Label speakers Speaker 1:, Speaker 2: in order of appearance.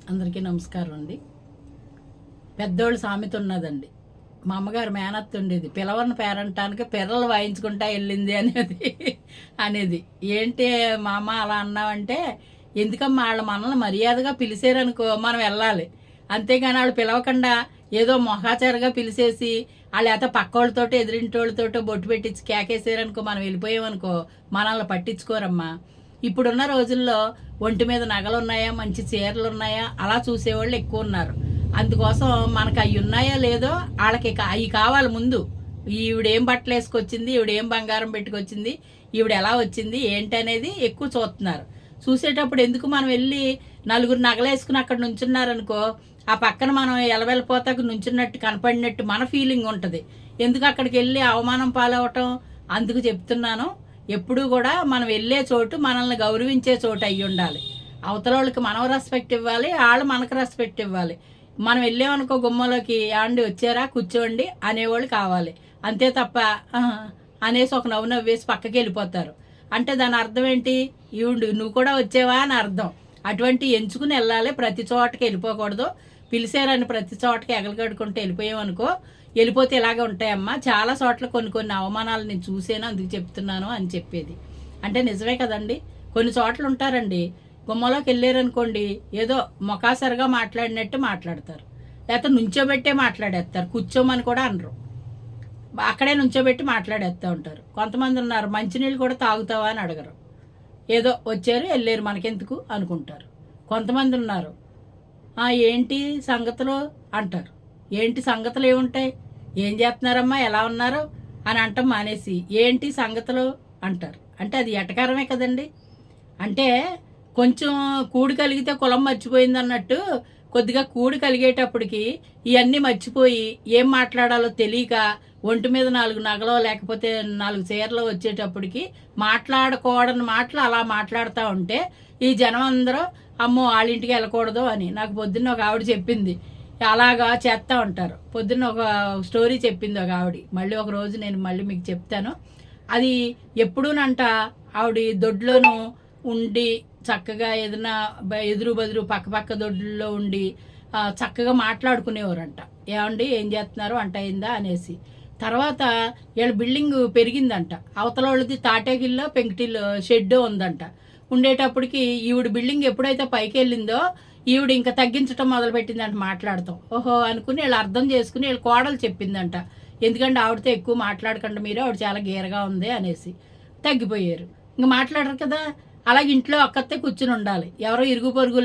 Speaker 1: అందరికీ నమస్కారం అండి. పెద్దోళ్ళు సామెత ఉన్నదండి. మా అమ్మగారు మేనత్త ఉండేది, పిలవని పేరంటానికి పిర్రలు వాయించుకుంటా వెళ్ళింది అనేది. ఏంటి మా అమ్మ అలా అన్నావంటే, ఎందుకమ్మా వాళ్ళ మనల్ని మర్యాదగా పిలిచారనుకో మనం వెళ్ళాలి, అంతేగాని వాళ్ళు పిలవకుండా ఏదో మొహాచారుగా పిలిచేసి వాళ్ళు అయితే పక్కోళ్ళతోటి ఎదురింటోళ్ళతోటో బొట్టు పెట్టించి కేకేసారనుకో మనం వెళ్ళిపోయామనుకో మనల్ని పట్టించుకోరమ్మా. ఇప్పుడున్న రోజుల్లో ఒంటి మీద నగలు ఉన్నాయా, మంచి చీరలు ఉన్నాయా అలా చూసేవాళ్ళు ఎక్కువ ఉన్నారు. అందుకోసం మనకు అవి ఉన్నాయో లేదో వాళ్ళకి అవి కావాలి ముందు. ఈవిడేం బట్టలు వేసుకొచ్చింది, ఈవిడేం బంగారం పెట్టుకొచ్చింది, ఈవిడ ఎలా వచ్చింది ఏంటి అనేది ఎక్కువ చూస్తున్నారు. చూసేటప్పుడు ఎందుకు మనం వెళ్ళి నలుగురు నగలేసుకుని అక్కడ నుంచున్నారనుకో ఆ పక్కన మనం ఎలవెళ్ళిపోతాకు నుంచున్నట్టు కనపడినట్టు మన ఫీలింగ్ ఉంటుంది. ఎందుకు అక్కడికి వెళ్ళి అవమానం పాలవటం? అందుకు చెప్తున్నాను, ఎప్పుడూ కూడా మనం వెళ్ళే చోటు మనల్ని గౌరవించే చోటు అయ్యి ఉండాలి. అవతల వాళ్ళకి మనం రెస్పెక్ట్ ఇవ్వాలి, వాళ్ళు మనకు రెస్పెక్ట్ ఇవ్వాలి. మనం వెళ్ళామనుకో గుమ్మలోకి, ఆండి వచ్చారా కూర్చోండి అనేవాళ్ళు కావాలి. అంతే తప్ప అనేసి ఒక నవ్వు నవ్వేసి పక్కకి వెళ్ళిపోతారు. అంటే దాని అర్థం ఏంటి? ఈవిడు నువ్వు కూడా వచ్చావా అని అర్థం. అటువంటి ఎంచుకుని వెళ్ళాలి, ప్రతి చోటకి వెళ్ళిపోకూడదు. పిలిచారని ప్రతి చోటకి ఎగలగడుకుంటూ వెళ్ళిపోయామనుకో వెళ్ళిపోతే ఇలాగే ఉంటాయమ్మా. చాలా చోట్ల కొన్ని కొన్ని అవమానాలు నేను చూసాను, అందుకు చెప్తున్నాను అని చెప్పేది. అంటే నిజమే కదండి. కొన్ని చోట్ల ఉంటారండి, గుమ్మలోకి వెళ్ళారనుకోండి ఏదో మొకాసరిగా మాట్లాడినట్టు మాట్లాడతారు, లేకపోతే నుంచోబెట్టే మాట్లాడేస్తారు, కూర్చోమని కూడా అనరు, అక్కడే నుంచోబెట్టి మాట్లాడేస్తూ ఉంటారు. కొంతమంది ఉన్నారు మంచినీళ్ళు కూడా తాగుతావా అని అడగరు, ఏదో వచ్చారు వెళ్ళారు మనకెందుకు అనుకుంటారు. కొంతమంది ఉన్నారు ఏంటి సంగతులు అంటారు. ఏంటి సంగతులు ఏముంటాయి, ఏం చేస్తున్నారమ్మా, ఎలా ఉన్నారు అని అంటాం మానేసి ఏంటి సంగతులు అంటారు. అంటే అది ఎటకారమే కదండి. అంటే కొంచెం కూడి కలిగితే కులం మర్చిపోయింది అన్నట్టు కొద్దిగా కూడి కలిగేటప్పటికి ఇవన్నీ మర్చిపోయి ఏం మాట్లాడాలో తెలియక ఒంటి మీద 4 నగలో లేకపోతే 4 చీరలో వచ్చేటప్పటికి మాట్లాడకూడని మాటలు అలా మాట్లాడుతూ ఉంటే ఈ జనం అందరూ అమ్మో వాళ్ళింటికి వెళ్ళకూడదు అని. నాకు పొద్దున్న ఒక ఆవిడ చెప్పింది, అలాగా చేస్తూ ఉంటారు. పొద్దున్న ఒక స్టోరీ చెప్పింది ఒక ఆవిడ, మళ్ళీ ఒక రోజు నేను మళ్ళీ మీకు చెప్తాను. అది ఎప్పుడూనంట ఆవిడ దొడ్లోనూ ఉండి చక్కగా ఏదైనా ఎదురు బదురు పక్క దొడ్లో ఉండి చక్కగా మాట్లాడుకునేవారంట. ఏమండి ఏం చేస్తున్నారు వంట అయిందా అనేసి. తర్వాత వీళ్ళ బిల్డింగ్ పెరిగిందంట, అవతల వాళ్ళది తాటేకిల్లో పెంకుటిల్లో షెడ్ ఉందంట. ఉండేటప్పటికి ఈవిడ బిల్డింగ్ ఎప్పుడైతే పైకి వెళ్ళిందో ఈవిడ ఇంకా తగ్గించడం మొదలుపెట్టిందంట మాట్లాడతాం. ఓహో అనుకుని వీళ్ళు అర్థం చేసుకుని వీళ్ళ కోడలు చెప్పిందంట, ఎందుకంటే ఆవిడతో ఎక్కువ మాట్లాడకండి మీరు, ఆవిడ చాలా గీరగా ఉంది అనేసి. తగ్గిపోయారు, ఇంక మాట్లాడరు కదా. అలాగే ఇంట్లో ఒక్కతే కూర్చుని ఉండాలి, ఎవరో ఇరుగు పొరుగు